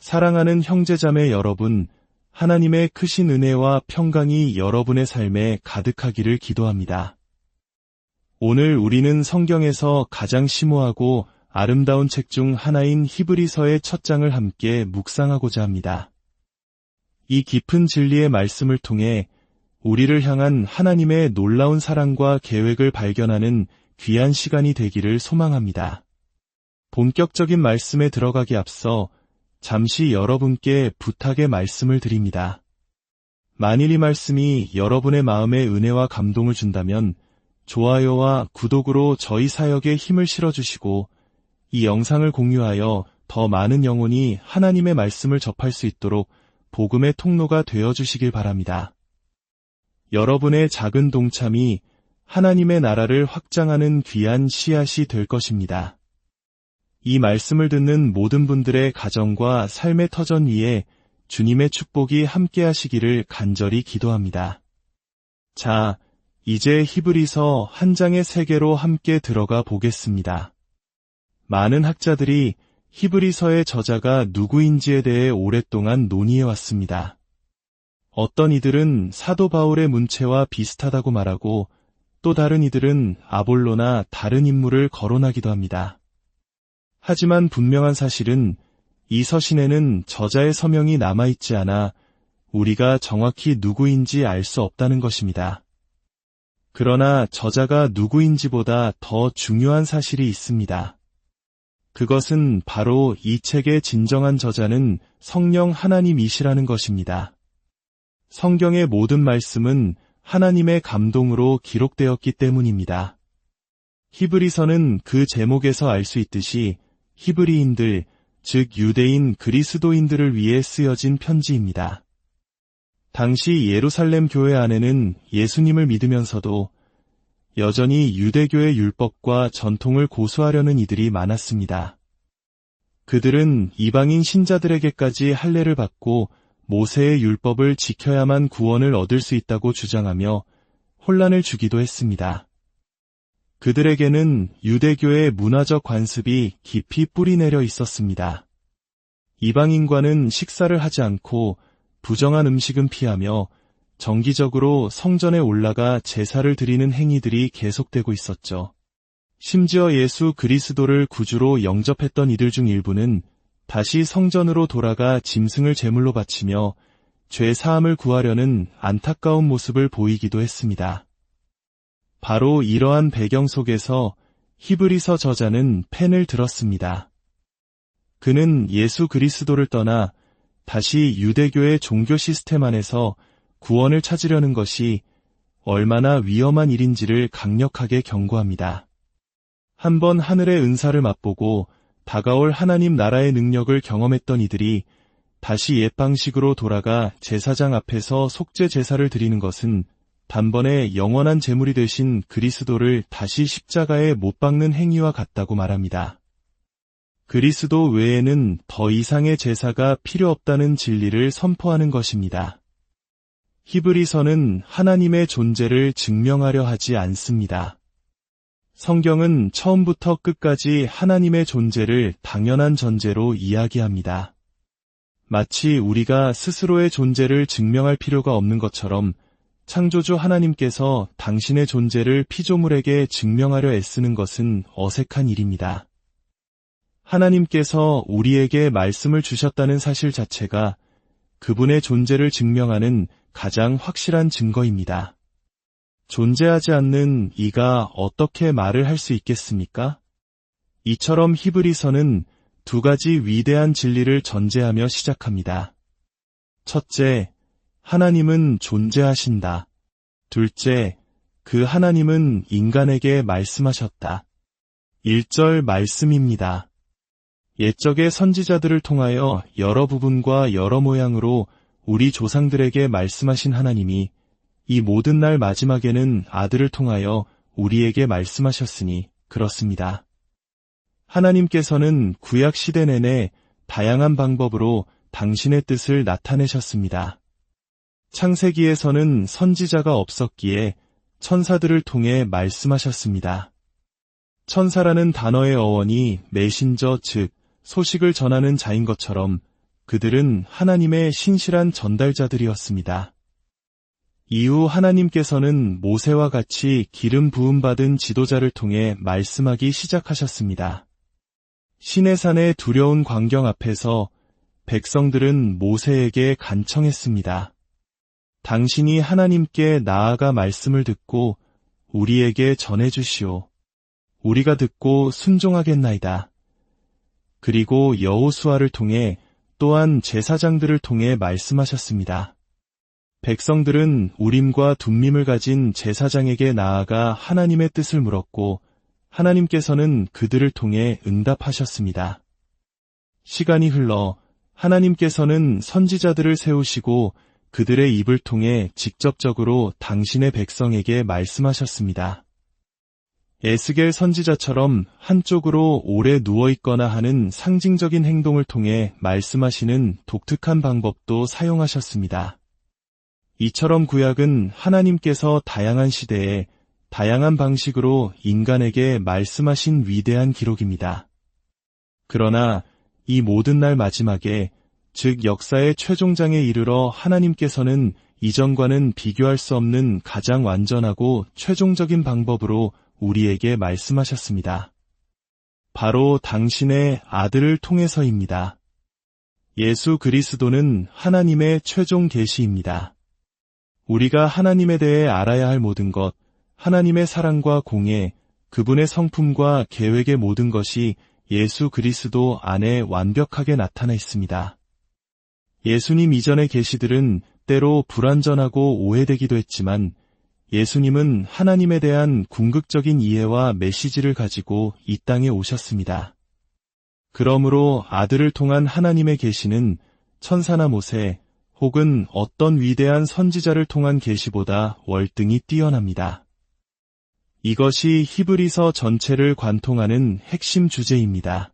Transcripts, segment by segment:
사랑하는 형제자매 여러분, 하나님의 크신 은혜와 평강이 여러분의 삶에 가득하기를 기도합니다. 오늘 우리는 성경에서 가장 심오하고 아름다운 책 중 하나인 히브리서의 첫 장을 함께 묵상하고자 합니다. 이 깊은 진리의 말씀을 통해 우리를 향한 하나님의 놀라운 사랑과 계획을 발견하는 귀한 시간이 되기를 소망합니다. 본격적인 말씀에 들어가기 앞서 잠시 여러분께 부탁의 말씀을 드립니다. 만일 이 말씀이 여러분의 마음에 은혜와 감동을 준다면 좋아요와 구독으로 저희 사역에 힘을 실어주시고 이 영상을 공유하여 더 많은 영혼이 하나님의 말씀을 접할 수 있도록 복음의 통로가 되어주시길 바랍니다. 여러분의 작은 동참이 하나님의 나라를 확장하는 귀한 씨앗이 될 것입니다. 이 말씀을 듣는 모든 분들의 가정과 삶의 터전 위에 주님의 축복이 함께하시기를 간절히 기도합니다. 자, 이제 히브리서 한 장의 세계로 함께 들어가 보겠습니다. 많은 학자들이 히브리서의 저자가 누구인지에 대해 오랫동안 논의해왔습니다. 어떤 이들은 사도 바울의 문체와 비슷하다고 말하고 또 다른 이들은 아볼로나 다른 인물을 거론하기도 합니다. 하지만 분명한 사실은 이 서신에는 저자의 서명이 남아있지 않아 우리가 정확히 누구인지 알 수 없다는 것입니다. 그러나 저자가 누구인지보다 더 중요한 사실이 있습니다. 그것은 바로 이 책의 진정한 저자는 성령 하나님이시라는 것입니다. 성경의 모든 말씀은 하나님의 감동으로 기록되었기 때문입니다. 히브리서는 그 제목에서 알 수 있듯이 히브리인들, 즉 유대인 그리스도인들을 위해 쓰여진 편지입니다. 당시 예루살렘 교회 안에는 예수님을 믿으면서도 여전히 유대교의 율법과 전통을 고수하려는 이들이 많았습니다. 그들은 이방인 신자들에게까지 할례를 받고 모세의 율법을 지켜야만 구원을 얻을 수 있다고 주장하며 혼란을 주기도 했습니다. 그들에게는 유대교의 문화적 관습이 깊이 뿌리내려 있었습니다. 이방인과는 식사를 하지 않고 부정한 음식은 피하며 정기적으로 성전에 올라가 제사를 드리는 행위들이 계속되고 있었죠. 심지어 예수 그리스도를 구주로 영접했던 이들 중 일부는 다시 성전으로 돌아가 짐승을 제물로 바치며 죄 사함을 구하려는 안타까운 모습을 보이기도 했습니다. 바로 이러한 배경 속에서 히브리서 저자는 펜을 들었습니다. 그는 예수 그리스도를 떠나 다시 유대교의 종교 시스템 안에서 구원을 찾으려는 것이 얼마나 위험한 일인지를 강력하게 경고합니다. 한번 하늘의 은사를 맛보고 다가올 하나님 나라의 능력을 경험했던 이들이 다시 옛 방식으로 돌아가 제사장 앞에서 속죄 제사를 드리는 것은 단번에 영원한 제물이 되신 그리스도를 다시 십자가에 못 박는 행위와 같다고 말합니다. 그리스도 외에는 더 이상의 제사가 필요 없다는 진리를 선포하는 것입니다. 히브리서는 하나님의 존재를 증명하려 하지 않습니다. 성경은 처음부터 끝까지 하나님의 존재를 당연한 전제로 이야기합니다. 마치 우리가 스스로의 존재를 증명할 필요가 없는 것처럼 창조주 하나님께서 당신의 존재를 피조물에게 증명하려 애쓰는 것은 어색한 일입니다. 하나님께서 우리에게 말씀을 주셨다는 사실 자체가 그분의 존재를 증명하는 가장 확실한 증거입니다. 존재하지 않는 이가 어떻게 말을 할 수 있겠습니까? 이처럼 히브리서는 두 가지 위대한 진리를 전제하며 시작합니다. 첫째, 하나님은 존재하신다. 둘째, 그 하나님은 인간에게 말씀하셨다. 1절 말씀입니다. 옛적의 선지자들을 통하여 여러 부분과 여러 모양으로 우리 조상들에게 말씀하신 하나님이 이 모든 날 마지막에는 아들을 통하여 우리에게 말씀하셨으니 그렇습니다. 하나님께서는 구약 시대 내내 다양한 방법으로 당신의 뜻을 나타내셨습니다. 창세기에서는 선지자가 없었기에 천사들을 통해 말씀하셨습니다. 천사라는 단어의 어원이 메신저 즉 소식을 전하는 자인 것처럼 그들은 하나님의 신실한 전달자들이었습니다. 이후 하나님께서는 모세와 같이 기름 부음받은 지도자를 통해 말씀하기 시작하셨습니다. 시내산의 두려운 광경 앞에서 백성들은 모세에게 간청했습니다. 당신이 하나님께 나아가 말씀을 듣고 우리에게 전해주시오. 우리가 듣고 순종하겠나이다. 그리고 여호수아를 통해 또한 제사장들을 통해 말씀하셨습니다. 백성들은 우림과 둠밈을 가진 제사장에게 나아가 하나님의 뜻을 물었고 하나님께서는 그들을 통해 응답하셨습니다. 시간이 흘러 하나님께서는 선지자들을 세우시고 그들의 입을 통해 직접적으로 당신의 백성에게 말씀하셨습니다. 에스겔 선지자처럼 한쪽으로 오래 누워있거나 하는 상징적인 행동을 통해 말씀하시는 독특한 방법도 사용하셨습니다. 이처럼 구약은 하나님께서 다양한 시대에 다양한 방식으로 인간에게 말씀하신 위대한 기록입니다. 그러나 이 모든 날 마지막에, 즉 역사의 최종장에 이르러 하나님께서는 이전과는 비교할 수 없는 가장 완전하고 최종적인 방법으로 우리에게 말씀하셨습니다. 바로 당신의 아들을 통해서입니다. 예수 그리스도는 하나님의 최종 계시입니다. 우리가 하나님에 대해 알아야 할 모든 것, 하나님의 사랑과 공의, 그분의 성품과 계획의 모든 것이 예수 그리스도 안에 완벽하게 나타나 있습니다. 예수님 이전의 계시들은 때로 불완전하고 오해되기도 했지만 예수님은 하나님에 대한 궁극적인 이해와 메시지를 가지고 이 땅에 오셨습니다. 그러므로 아들을 통한 하나님의 계시는 천사나 모세 혹은 어떤 위대한 선지자를 통한 계시보다 월등히 뛰어납니다. 이것이 히브리서 전체를 관통하는 핵심 주제입니다.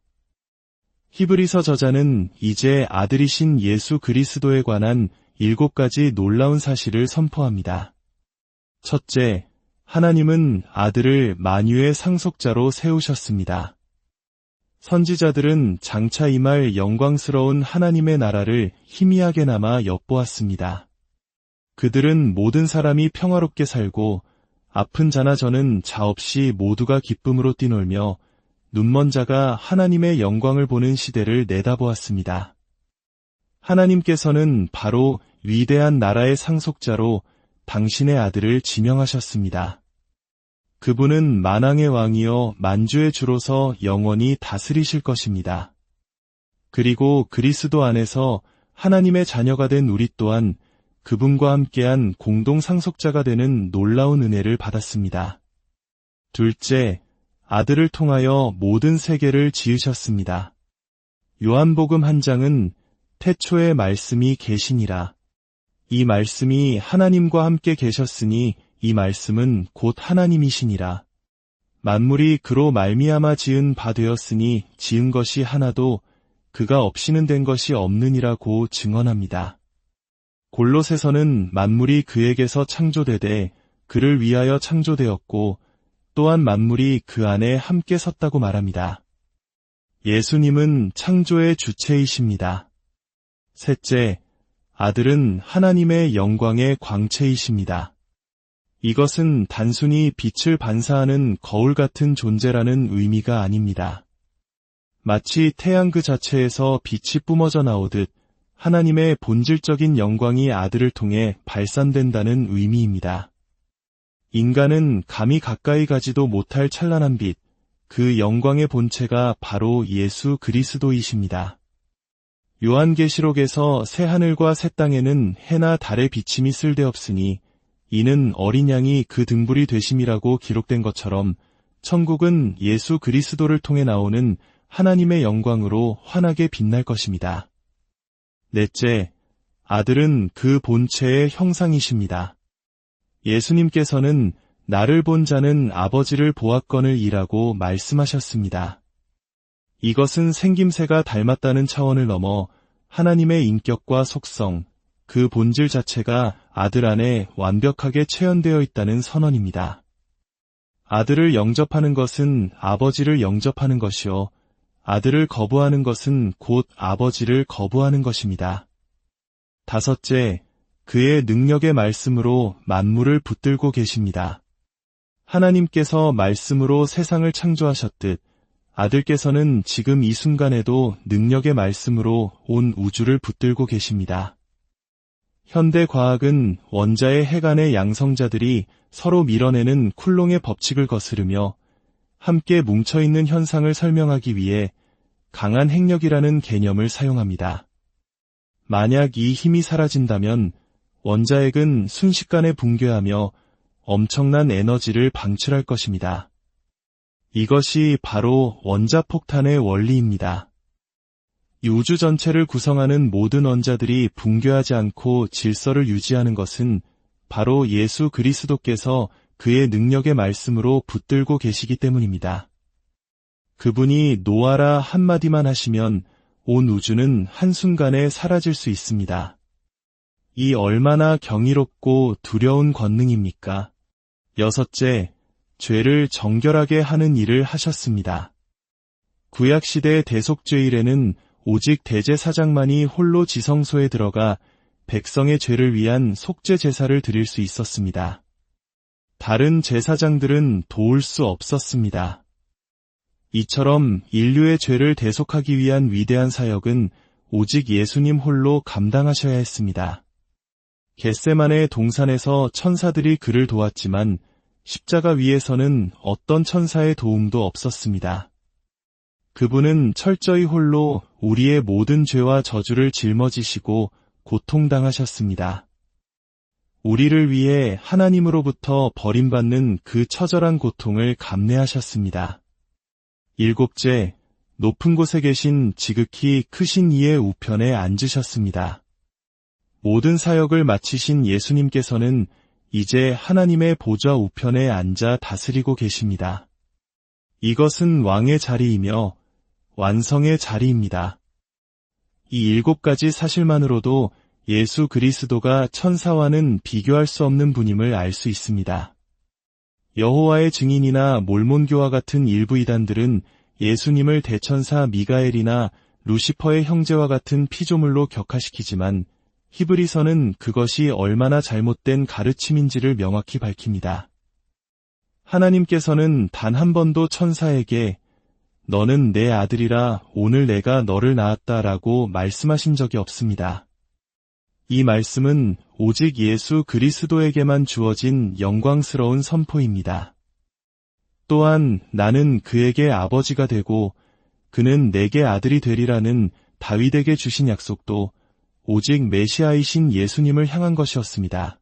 히브리서 저자는 이제 아들이신 예수 그리스도에 관한 7가지 놀라운 사실을 선포합니다. 첫째, 하나님은 아들을 만유의 상속자로 세우셨습니다. 선지자들은 장차 임할 영광스러운 하나님의 나라를 희미하게나마 엿보았습니다. 그들은 모든 사람이 평화롭게 살고 아픈 자나 저는 자 없이 모두가 기쁨으로 뛰놀며 눈먼 자가 하나님의 영광을 보는 시대를 내다보았습니다. 하나님께서는 바로 위대한 나라의 상속자로 당신의 아들을 지명하셨습니다. 그분은 만왕의 왕이요 만주의 주로서 영원히 다스리실 것입니다. 그리고 그리스도 안에서 하나님의 자녀가 된 우리 또한 그분과 함께한 공동 상속자가 되는 놀라운 은혜를 받았습니다. 둘째, 아들을 통하여 모든 세계를 지으셨습니다. 요한복음 1장은 태초에 말씀이 계시니라. 이 말씀이 하나님과 함께 계셨으니 이 말씀은 곧 하나님이시니라. 만물이 그로 말미암아 지은 바 되었으니 지은 것이 하나도 그가 없이는 된 것이 없느니라고 증언합니다. 골로새서는 만물이 그에게서 창조되되 그를 위하여 창조되었고 또한 만물이 그 안에 함께 섰다고 말합니다. 예수님은 창조의 주체이십니다. 셋째, 아들은 하나님의 영광의 광채이십니다. 이것은 단순히 빛을 반사하는 거울 같은 존재라는 의미가 아닙니다. 마치 태양 그 자체에서 빛이 뿜어져 나오듯 하나님의 본질적인 영광이 아들을 통해 발산된다는 의미입니다. 인간은 감히 가까이 가지도 못할 찬란한 빛, 그 영광의 본체가 바로 예수 그리스도이십니다. 요한계시록에서 새 하늘과 새 땅에는 해나 달의 비침이 쓸데없으니 이는 어린 양이 그 등불이 되심이라고 기록된 것처럼 천국은 예수 그리스도를 통해 나오는 하나님의 영광으로 환하게 빛날 것입니다. 넷째, 아들은 그 본체의 형상이십니다. 예수님께서는 나를 본 자는 아버지를 보았거늘 이라고 말씀하셨습니다. 이것은 생김새가 닮았다는 차원을 넘어 하나님의 인격과 속성, 그 본질 자체가 아들 안에 완벽하게 체현되어 있다는 선언입니다. 아들을 영접하는 것은 아버지를 영접하는 것이요, 아들을 거부하는 것은 곧 아버지를 거부하는 것입니다. 다섯째, 그의 능력의 말씀으로 만물을 붙들고 계십니다. 하나님께서 말씀으로 세상을 창조하셨듯 아들께서는 지금 이 순간에도 능력의 말씀으로 온 우주를 붙들고 계십니다. 현대 과학은 원자의 핵안의 양성자들이 서로 밀어내는 쿨롱의 법칙을 거스르며 함께 뭉쳐있는 현상을 설명하기 위해 강한 핵력이라는 개념을 사용합니다. 만약 이 힘이 사라진다면 원자핵은 순식간에 붕괴하며 엄청난 에너지를 방출할 것입니다. 이것이 바로 원자폭탄의 원리입니다. 이 우주 전체를 구성하는 모든 원자들이 붕괴하지 않고 질서를 유지하는 것은 바로 예수 그리스도께서 그의 능력의 말씀으로 붙들고 계시기 때문입니다. 그분이 놓아라 한마디만 하시면 온 우주는 한순간에 사라질 수 있습니다. 이 얼마나 경이롭고 두려운 권능입니까? 여섯째, 죄를 정결하게 하는 일을 하셨습니다. 구약시대 대속죄일에는 오직 대제사장만이 홀로 지성소에 들어가 백성의 죄를 위한 속죄 제사를 드릴 수 있었습니다. 다른 제사장들은 도울 수 없었습니다. 이처럼 인류의 죄를 대속하기 위한 위대한 사역은 오직 예수님 홀로 감당하셔야 했습니다. 겟세마네 동산에서 천사들이 그를 도왔지만 십자가 위에서는 어떤 천사의 도움도 없었습니다. 그분은 철저히 홀로 우리의 모든 죄와 저주를 짊어지시고 고통당하셨습니다. 우리를 위해 하나님으로부터 버림받는 그 처절한 고통을 감내하셨습니다. 일곱째, 높은 곳에 계신 지극히 크신 이의 우편에 앉으셨습니다. 모든 사역을 마치신 예수님께서는 이제 하나님의 보좌 우편에 앉아 다스리고 계십니다. 이것은 왕의 자리이며 완성의 자리입니다. 이 7가지 사실만으로도 예수 그리스도가 천사와는 비교할 수 없는 분임을 알 수 있습니다. 여호와의 증인이나 몰몬교와 같은 일부 이단들은 예수님을 대천사 미가엘이나 루시퍼의 형제와 같은 피조물로 격하시키지만 히브리서는 그것이 얼마나 잘못된 가르침인지를 명확히 밝힙니다. 하나님께서는 단 한 번도 천사에게 너는 내 아들이라 오늘 내가 너를 낳았다라고 말씀하신 적이 없습니다. 이 말씀은 오직 예수 그리스도에게만 주어진 영광스러운 선포입니다. 또한 나는 그에게 아버지가 되고 그는 내게 아들이 되리라는 다윗에게 주신 약속도 오직 메시아이신 예수님을 향한 것이었습니다.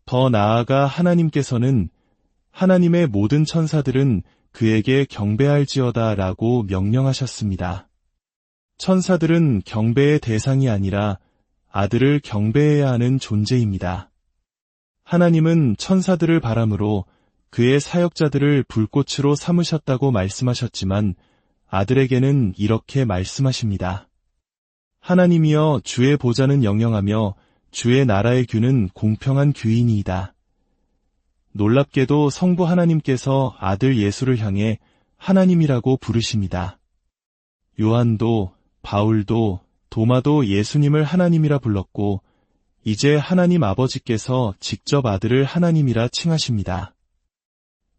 더 나아가 하나님께서는 하나님의 모든 천사들은 그에게 경배할지어다 라고 명령하셨습니다. 천사들은 경배의 대상이 아니라 아들을 경배해야 하는 존재입니다. 하나님은 천사들을 바람으로 그의 사역자들을 불꽃으로 삼으셨다고 말씀하셨지만 아들에게는 이렇게 말씀하십니다. 하나님이여 주의 보좌는 영영하며 주의 나라의 규는 공평한 규이니이다. 놀랍게도 성부 하나님께서 아들 예수를 향해 하나님이라고 부르십니다. 요한도 바울도 도마도 예수님을 하나님이라 불렀고 이제 하나님 아버지께서 직접 아들을 하나님이라 칭하십니다.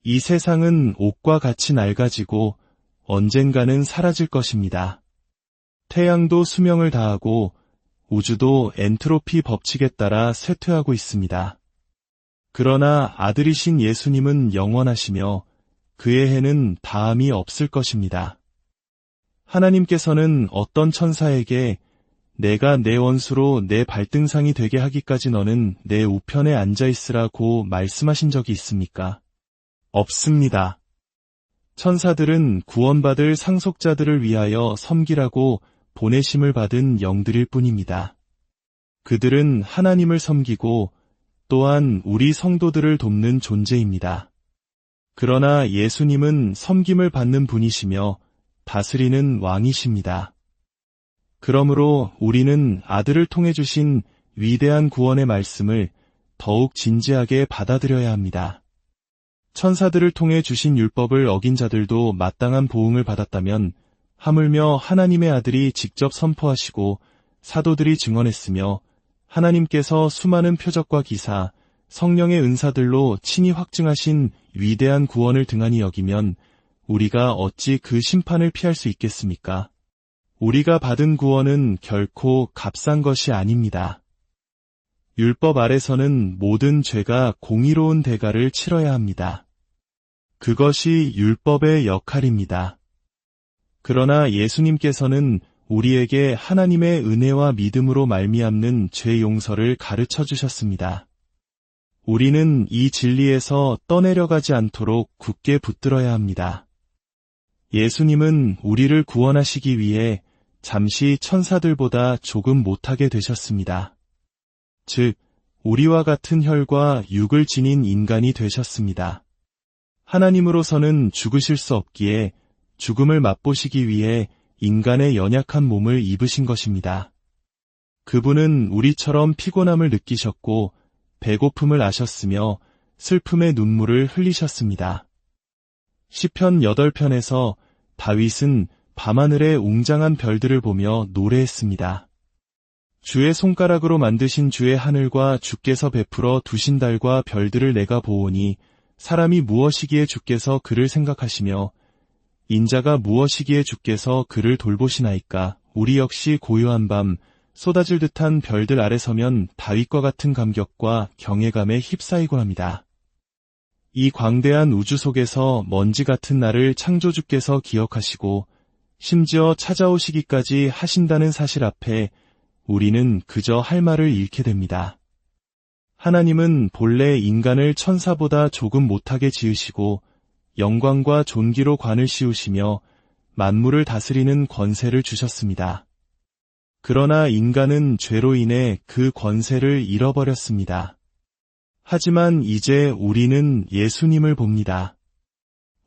이 세상은 옷과 같이 낡아지고 언젠가는 사라질 것입니다. 태양도 수명을 다하고 우주도 엔트로피 법칙에 따라 쇠퇴하고 있습니다. 그러나 아들이신 예수님은 영원하시며 그의 해는 다함이 없을 것입니다. 하나님께서는 어떤 천사에게 내가 내 원수로 내 발등상이 되게 하기까지 너는 내 우편에 앉아있으라고 말씀하신 적이 있습니까? 없습니다. 천사들은 구원받을 상속자들을 위하여 섬기라고 보내심을 받은 영들일 뿐입니다. 그들은 하나님을 섬기고 또한 우리 성도들을 돕는 존재입니다. 그러나 예수님은 섬김을 받는 분이시며 다스리는 왕이십니다. 그러므로 우리는 아들을 통해 주신 위대한 구원의 말씀을 더욱 진지하게 받아들여야 합니다. 천사들을 통해 주신 율법을 어긴 자들도 마땅한 보응을 받았다면 하물며 하나님의 아들이 직접 선포하시고 사도들이 증언했으며 하나님께서 수많은 표적과 기사, 성령의 은사들로 친히 확증하신 위대한 구원을 등한히 여기면 우리가 어찌 그 심판을 피할 수 있겠습니까? 우리가 받은 구원은 결코 값싼 것이 아닙니다. 율법 아래서는 모든 죄가 공의로운 대가를 치러야 합니다. 그것이 율법의 역할입니다. 그러나 예수님께서는 우리에게 하나님의 은혜와 믿음으로 말미암는 죄 용서를 가르쳐 주셨습니다. 우리는 이 진리에서 떠내려가지 않도록 굳게 붙들어야 합니다. 예수님은 우리를 구원하시기 위해 잠시 천사들보다 조금 못하게 되셨습니다. 즉, 우리와 같은 혈과 육을 지닌 인간이 되셨습니다. 하나님으로서는 죽으실 수 없기에 죽음을 맛보시기 위해 인간의 연약한 몸을 입으신 것입니다. 그분은 우리처럼 피곤함을 느끼셨고 배고픔을 아셨으며 슬픔의 눈물을 흘리셨습니다. 시편 8편에서 다윗은 밤하늘의 웅장한 별들을 보며 노래했습니다. 주의 손가락으로 만드신 주의 하늘과 주께서 베풀어 두신 달과 별들을 내가 보오니 사람이 무엇이기에 주께서 그를 생각하시며 인자가 무엇이기에 주께서 그를 돌보시나이까. 우리 역시 고요한 밤 쏟아질 듯한 별들 아래 서면 다윗과 같은 감격과 경외감에 휩싸이곤 합니다. 이 광대한 우주 속에서 먼지 같은 나를 창조주께서 기억하시고 심지어 찾아오시기까지 하신다는 사실 앞에 우리는 그저 할 말을 잃게 됩니다. 하나님은 본래 인간을 천사보다 조금 못하게 지으시고 영광과 존귀로 관을 씌우시며 만물을 다스리는 권세를 주셨습니다. 그러나 인간은 죄로 인해 그 권세를 잃어버렸습니다. 하지만 이제 우리는 예수님을 봅니다.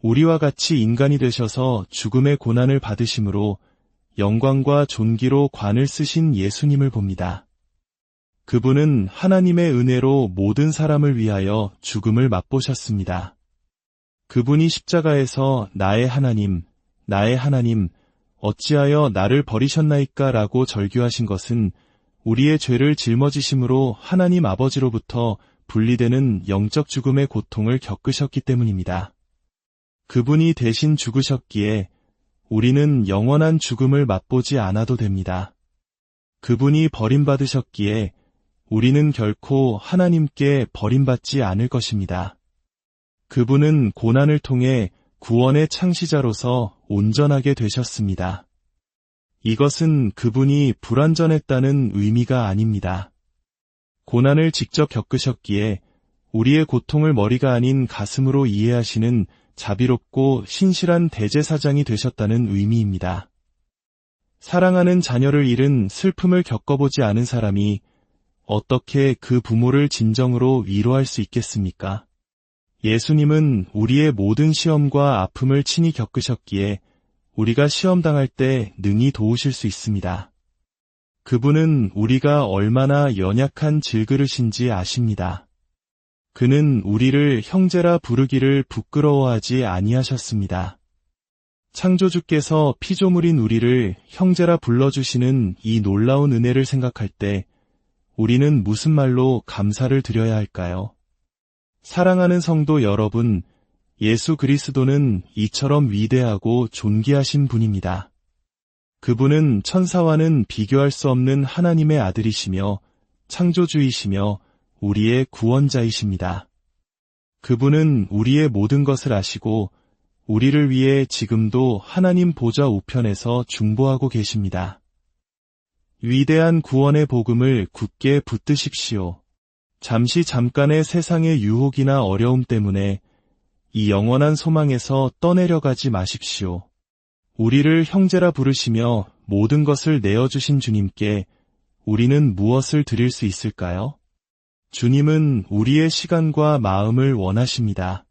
우리와 같이 인간이 되셔서 죽음의 고난을 받으심으로 영광과 존귀로 관을 쓰신 예수님을 봅니다. 그분은 하나님의 은혜로 모든 사람을 위하여 죽음을 맛보셨습니다. 그분이 십자가에서 나의 하나님, 어찌하여 나를 버리셨나이까 라고 절규하신 것은 우리의 죄를 짊어지심으로 하나님 아버지로부터 분리되는 영적 죽음의 고통을 겪으셨기 때문입니다. 그분이 대신 죽으셨기에 우리는 영원한 죽음을 맛보지 않아도 됩니다. 그분이 버림받으셨기에 우리는 결코 하나님께 버림받지 않을 것입니다. 그분은 고난을 통해 구원의 창시자로서 온전하게 되셨습니다. 이것은 그분이 불완전했다는 의미가 아닙니다. 고난을 직접 겪으셨기에 우리의 고통을 머리가 아닌 가슴으로 이해하시는 자비롭고 신실한 대제사장이 되셨다는 의미입니다. 사랑하는 자녀를 잃은 슬픔을 겪어보지 않은 사람이 어떻게 그 부모를 진정으로 위로할 수 있겠습니까? 예수님은 우리의 모든 시험과 아픔을 친히 겪으셨기에 우리가 시험당할 때 능히 도우실 수 있습니다. 그분은 우리가 얼마나 연약한 질그릇인지 아십니다. 그는 우리를 형제라 부르기를 부끄러워하지 아니하셨습니다. 창조주께서 피조물인 우리를 형제라 불러주시는 이 놀라운 은혜를 생각할 때 우리는 무슨 말로 감사를 드려야 할까요? 사랑하는 성도 여러분, 예수 그리스도는 이처럼 위대하고 존귀하신 분입니다. 그분은 천사와는 비교할 수 없는 하나님의 아들이시며 창조주이시며 우리의 구원자이십니다. 그분은 우리의 모든 것을 아시고 우리를 위해 지금도 하나님 보좌 우편에서 중보하고 계십니다. 위대한 구원의 복음을 굳게 붙드십시오. 잠깐의 세상의 유혹이나 어려움 때문에 이 영원한 소망에서 떠내려가지 마십시오. 우리를 형제라 부르시며 모든 것을 내어주신 주님께 우리는 무엇을 드릴 수 있을까요? 주님은 우리의 시간과 마음을 원하십니다.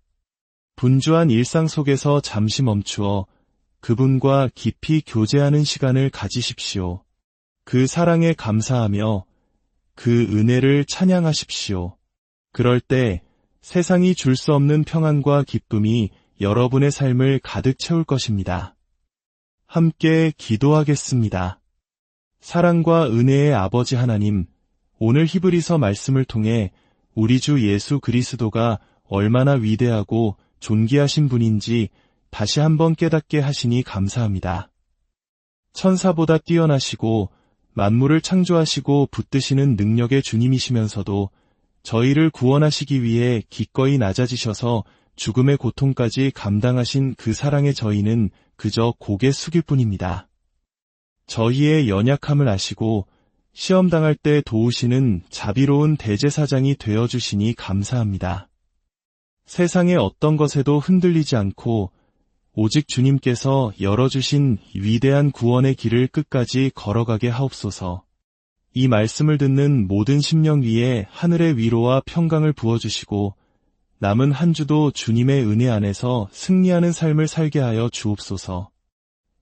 분주한 일상 속에서 잠시 멈추어 그분과 깊이 교제하는 시간을 가지십시오. 그 사랑에 감사하며 그 은혜를 찬양하십시오. 그럴 때 세상이 줄 수 없는 평안과 기쁨이 여러분의 삶을 가득 채울 것입니다. 함께 기도하겠습니다. 사랑과 은혜의 아버지 하나님, 오늘 히브리서 말씀을 통해 우리 주 예수 그리스도가 얼마나 위대하고 존귀하신 분인지 다시 한번 깨닫게 하시니 감사합니다. 천사보다 뛰어나시고 만물을 창조하시고 붙드시는 능력의 주님이시면서도 저희를 구원하시기 위해 기꺼이 낮아지셔서 죽음의 고통까지 감당하신 그 사랑의 저희는 그저 고개 숙일 뿐입니다. 저희의 연약함을 아시고 시험당할 때 도우시는 자비로운 대제사장이 되어주시니 감사합니다. 세상의 어떤 것에도 흔들리지 않고 오직 주님께서 열어주신 위대한 구원의 길을 끝까지 걸어가게 하옵소서. 이 말씀을 듣는 모든 심령 위에 하늘의 위로와 평강을 부어주시고 남은 한 주도 주님의 은혜 안에서 승리하는 삶을 살게 하여 주옵소서.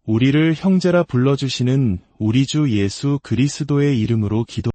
우리를 형제라 불러주시는 우리 주 예수 그리스도의 이름으로 기도